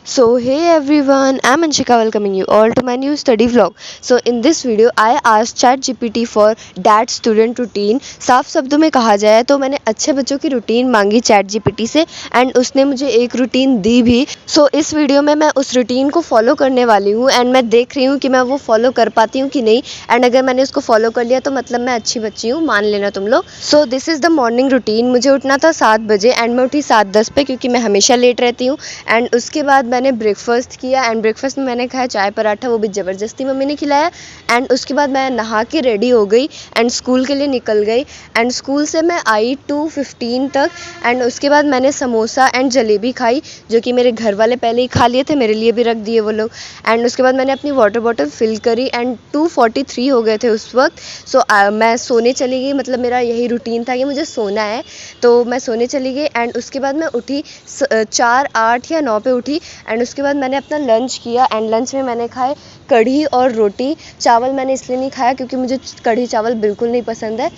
So hey everyone, I'm Anshika welcoming you all to my new study vlog. So in this video I asked ChatGPT for that student routine. साफ शब्दों में कहा जाए तो मैंने अच्छे बच्चों की रूटीन मांगी ChatGPT से एंड उसने मुझे एक रूटीन दी भी. सो इस वीडियो में मैं उस रूटीन को फॉलो करने वाली हूँ एंड मैं देख रही हूँ कि मैं वो फॉलो कर पाती हूँ कि नहीं. एंड अगर मैंने उसको फॉलो कर लिया तो मतलब मैं अच्छी बच्ची हूँ, मान लेना तुम लोग. सो this is the morning routine. मुझे उठना था 7 बजे एंड मैं उठी 7:10 पे क्योंकि मैं हमेशा लेट रहती हूँ. एंड उसके बाद मैंने ब्रेकफास्ट किया एंड ब्रेकफास्ट में मैंने खाया चाय पराठा, वो भी ज़बरदस्ती मम्मी ने खिलाया. एंड उसके बाद मैं नहा के रेडी हो गई एंड स्कूल के लिए निकल गई. एंड स्कूल से मैं आई 2:15 तक एंड उसके बाद मैंने समोसा एंड जलेबी खाई जो कि मेरे घर वाले पहले ही खा लिए थे, मेरे लिए भी रख दिए वो लोग. एंड उसके बाद मैंने अपनी वाटर बॉटल फिल करी एंड 2:43 हो गए थे उस वक्त. सो मैं सोने चली गई. मतलब मेरा यही रूटीन था कि मुझे सोना है, तो मैं सोने चली गई. एंड उसके बाद मैं उठी 4, 8 या 9 पे उठी एंड उसके बाद मैंने अपना लंच किया एंड लंच में मैंने खाए कढ़ी और रोटी. चावल मैंने इसलिए नहीं खाया क्योंकि मुझे कढ़ी चावल बिल्कुल नहीं पसंद है.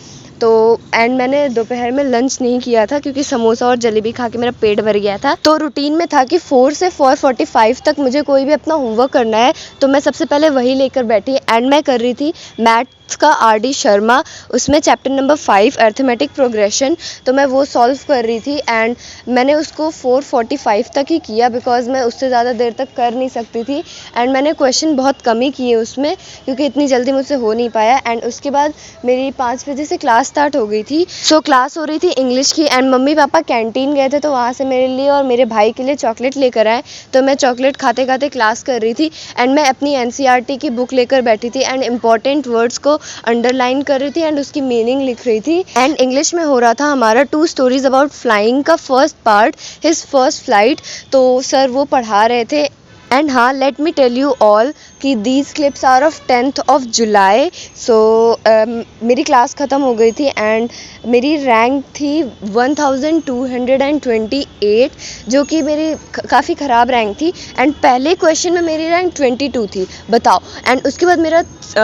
तो एंड मैंने दोपहर में लंच नहीं किया था क्योंकि समोसा और जलेबी खा के मेरा पेट भर गया था. तो रूटीन में था कि 4 से 4:45 तक मुझे कोई भी अपना होमवर्क करना है, तो मैं सबसे पहले वही लेकर बैठी एंड मैं कर रही थी मैथ्स का RD शर्मा. उसमें चैप्टर नंबर 5 अर्थमेटिक प्रोग्रेशन, तो मैं वो सॉल्व कर रही थी एंड मैंने उसको 4:45 तक ही किया बिकॉज मैं उससे ज़्यादा देर तक कर नहीं सकती थी. एंड मैंने क्वेश्चन बहुत कम ही किए उसमें क्योंकि इतनी जल्दी मुझसे हो नहीं पाया. एंड उसके बाद मेरी 5 बजे से क्लास स्टार्ट हो गई थी. सो क्लास हो रही थी इंग्लिश की एंड मम्मी पापा कैंटीन गए थे तो वहाँ से मेरे लिए और मेरे भाई के लिए चॉकलेट लेकर आए. तो मैं चॉकलेट खाते खाते क्लास कर रही थी एंड मैं अपनी NCERT की बुक लेकर बैठी थी एंड इंपॉर्टेंट वर्ड्स को अंडरलाइन कर रही थी एंड उसकी मीनिंग लिख रही थी. एंड इंग्लिश में हो रहा था हमारा 2 स्टोरीज अबाउट फ्लाइंग का first part, his first flight. तो सर वो पढ़ा रहे थे. एंड हाँ, let me tell you all कि these clips are of 10th of July. So मेरी क्लास ख़त्म हो गई थी एंड मेरी रैंक थी 1228 जो कि मेरी काफ़ी ख़राब रैंक थी. एंड पहले क्वेश्चन में मेरी रैंक 22 थी, बताओ. एंड उसके बाद मेरा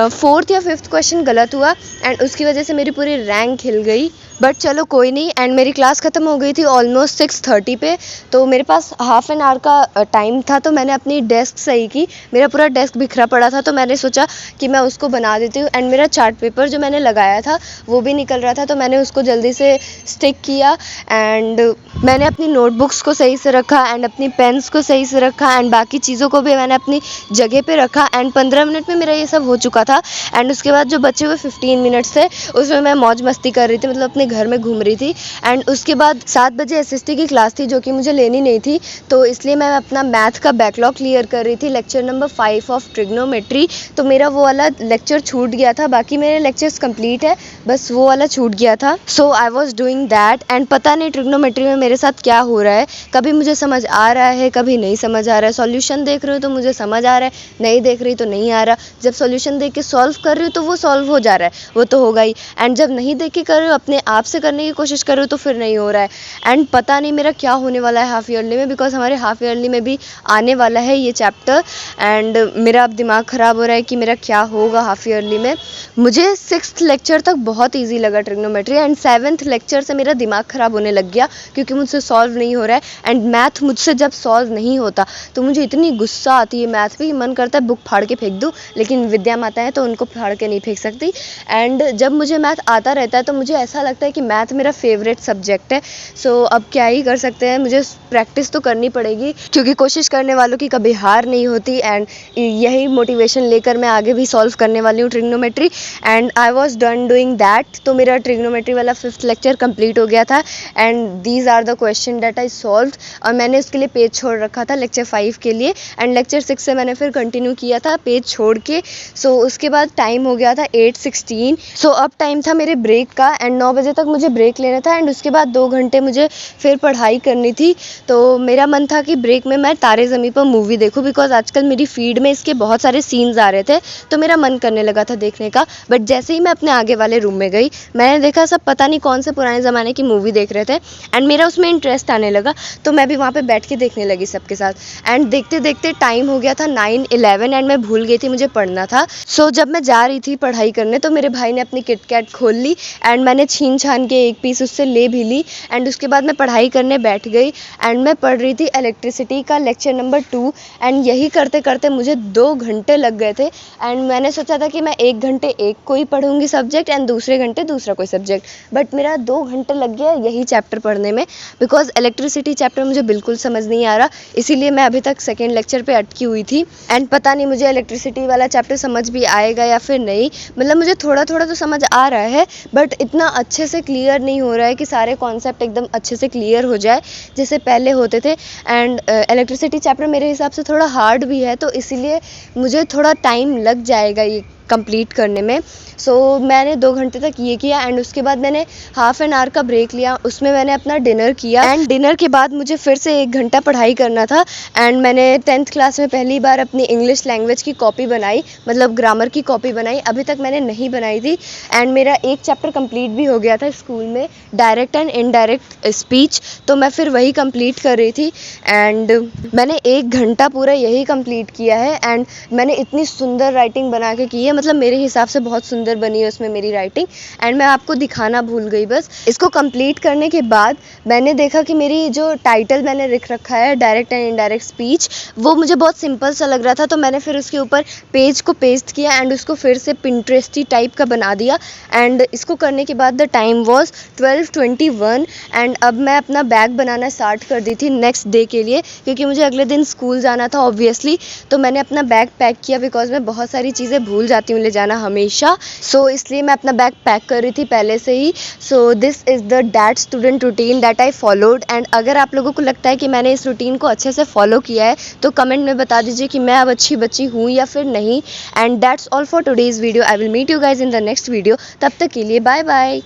4th या 5th क्वेश्चन गलत हुआ एंड उसकी वजह से मेरी पूरी रैंक हिल गई. बट चलो कोई नहीं. एंड मेरी क्लास ख़त्म हो गई थी ऑलमोस्ट 6:30 पे. तो मेरे पास हाफ एन आवर का टाइम था, तो मैंने अपनी डेस्क सही की. मेरा पूरा डेस्क बिखरा पड़ा था तो मैंने सोचा कि मैं उसको बना देती हूँ. एंड मेरा चार्ट पेपर जो मैंने लगाया था वो भी निकल रहा था, तो मैंने उसको जल्दी से स्टिक किया. एंड मैंने अपनी नोटबुक्स को सही से रखा एंड अपनी पेन्स को सही से रखा एंड बाकी चीज़ों को भी मैंने अपनी जगह पे रखा. एंड 15 मिनट में मेरा ये सब हो चुका था. एंड उसके बाद जो बचे हुए 15 मिनट्स थे उसमें मैं मौज मस्ती कर रही थी, मतलब अपने घर में घूम रही थी. एंड उसके बाद 7 बजे SST की क्लास थी जो कि मुझे लेनी नहीं थी, तो इसलिए मैं अपना मैथ का बैकलॉग क्लियर कर रही थी, लेक्चर नंबर 5 ऑफ ट्रिग्नोमेट्री. तो मेरा वो वाला लेक्चर छूट गया था, बाकी मेरे लेक्चर्स कंप्लीट है, बस वो वाला छूट गया था. So I was doing that. And पता नहीं ट्रिग्नोमेट्री में मेरे साथ क्या हो रहा है, कभी मुझे समझ आ रहा है कभी नहीं समझ आ रहा है. सॉल्यूशन देख रही हूँ तो मुझे समझ आ रहा है, नहीं देख रही तो नहीं आ रहा. जब सॉल्यूशन देख के सॉल्व कर रही हूँ तो वो सॉल्व हो जा रहा है, वो तो होगा ही. एंड जब नहीं देख के कर रही हूँ, अपने आप से करने की कोशिश कर रही हूँ, तो फिर नहीं हो रहा है. एंड पता नहीं मेरा क्या होने वाला है हाफ ईयरली में, बिकॉज हमारे हाफ ईयरली में भी आने वाला है ये चैप्टर. एंड मेरा अब दिमाग ख़राब हो रहा है कि मेरा क्या होगा हाफ ईयरली में. मुझे 6th लेक्चर तक बहुत ईजी लगा ट्रिग्नोमेट्री एंड 7th लेक्चर से मेरा दिमाग ख़राब होने लग गया क्योंकि मुझसे सॉल्व नहीं हो रहा है. एंड मैथ मुझसे जब सॉल्व नहीं होता तो मुझे इतनी गुस्सा आती है मैथ पे, मन करता है बुक फाड़ के फेंक दूँ, लेकिन विद्या माता है तो उनको फाड़ के नहीं फेंक सकती. एंड जब मुझे मैथ आता रहता है तो मुझे ऐसा लगता है कि मैथ मेरा फेवरेट सब्जेक्ट है. सो अब क्या ही कर सकते हैं, मुझे प्रैक्टिस तो करनी पड़ेगी क्योंकि कोशिश करने वालों की कभी हार नहीं होती. एंड यही मोटिवेशन लेकर मैं आगे भी सॉल्व करने वाली हूँ trigonometry. And I was done doing that. तो मेरा ट्रिग्नोमेट्री वाला 5th लेक्चर कंप्लीट हो गया था and these are the question that I solved. और मैंने उसके लिए पेज छोड़ रखा था लेक्चर 5 के लिए एंड लेक्चर 6 से मैंने फिर कंटिन्यू किया था पेज छोड़ के. सो उसके बाद टाइम हो गया था 8:16. सो अब टाइम था मेरे ब्रेक का एंड 9 बजे तक मुझे ब्रेक लेना था एंड उसके बाद 2 घंटे मुझे फिर पढ़ाई करनी थी. तो मेरा मन था कि ब्रेक में मैं तारे ज़मीं पर मूवी देखूं बिकॉज आजकल मेरी फीड में इसके बहुत सारे सीन्स आ रहे थे, तो मेरा मन करने लगा था देखने का. बट जैसे ही मैं अपने आगे वाले रूम में गई मैंने देखा सब पता नहीं कौन से पुराने ज़माने की मूवी देख रहे थे एंड मेरा उसमें इंटरेस्ट आने लगा, तो मैं भी वहाँ पे बैठ के देखने लगी सबके साथ. एंड देखते देखते टाइम हो गया था 9:11 एंड मैं भूल गई थी मुझे पढ़ना था. सो जब मैं जा रही थी पढ़ाई करने तो मेरे भाई ने अपनी किटकैट खोल ली एंड मैंने छीन छान के एक पीस उससे ले भी ली एंड उसके बाद मैं पढ़ाई करने बैठ गई एंड मैं पढ़ रही थी इलेक्ट्रिसिटी का लेक्चर नंबर 2 एंड यही करते करते मुझे 2 घंटे लग गए थे एंड मैंने सोचा था कि मैं 1 घंटे एक को ही पढ़ूंगी सब्जेक्ट एंड दूसरे घंटे दूसरा कोई सब्जेक्ट, बट मेरा 2 घंटे लग गया यही चैप्टर पढ़ने में बिकॉज इलेक्ट्रिसिटी चैप्टर मुझे बिल्कुल समझ नहीं आ रहा, इसीलिए मैं अभी तक सेकेंड लेक्चर पे अटकी हुई थी एंड पता नहीं मुझे इलेक्ट्रिसिटी वाला चैप्टर समझ भी आएगा या फिर नहीं। मतलब मुझे थोड़ा थोड़ा तो समझ आ रहा है बट इतना अच्छे से क्लियर नहीं हो रहा है कि सारे कॉन्सेप्ट एकदम अच्छे से क्लियर हो जाए जैसे पहले होते थे एंड इलेक्ट्रिसिटी चैप्टर मेरे हिसाब से थोड़ा हार्ड भी है, तो इसीलिए मुझे थोड़ा टाइम लग जाएगा ये कंप्लीट करने में। सो मैंने 2 घंटे तक ये किया एंड उसके बाद मैंने हाफ एन आवर का ब्रेक लिया, उसमें मैंने अपना डिनर किया एंड डिनर के बाद मुझे फिर से 1 घंटा पढ़ाई करना था एंड मैंने 10th क्लास में पहली बार अपनी इंग्लिश लैंग्वेज की कॉपी बनाई, मतलब ग्रामर की कॉपी बनाई, अभी तक मैंने नहीं बनाई थी एंड मेरा एक चैप्टर कंप्लीट भी हो गया था स्कूल में, डायरेक्ट एंड इनडायरेक्ट स्पीच, तो मैं फिर वही कंप्लीट कर रही थी एंड मैंने 1 घंटा पूरा यही कंप्लीट किया है एंड मैंने इतनी सुंदर राइटिंग बना के की है, मतलब मेरे हिसाब से बहुत सुंदर बनी है उसमें मेरी राइटिंग एंड मैं आपको दिखाना भूल गई। बस इसको कंप्लीट करने के बाद मैंने देखा कि मेरी जो टाइटल मैंने लिख रखा है डायरेक्ट एंड इनडायरेक्ट स्पीच, वो मुझे बहुत सिंपल सा लग रहा था, तो मैंने फिर उसके ऊपर पेज को पेस्ट किया एंड उसको फिर से पिंटरेस्टी टाइप का बना दिया एंड इसको करने के बाद द टाइम वॉज 12:21 एंड अब मैं अपना बैग बनाना स्टार्ट कर दी थी नेक्स्ट डे के लिए क्योंकि मुझे अगले दिन स्कूल जाना था ऑब्वियसली, तो मैंने अपना बैग पैक किया बिकॉज मैं बहुत सारी चीज़ें भूल जाती हूँ ले जाना हमेशा, सो इसलिए मैं अपना बैग पैक कर रही थी पहले से ही। So this is the that student routine that I followed and अगर आप लोगों को लगता है कि मैंने इस रूटीन को अच्छे से फॉलो किया है तो कमेंट में बता दीजिए कि मैं अब अच्छी बच्ची हूँ या फिर नहीं। And that's all for today's video, I will meet you guys in the next video, तब तक के लिए बाय बाय।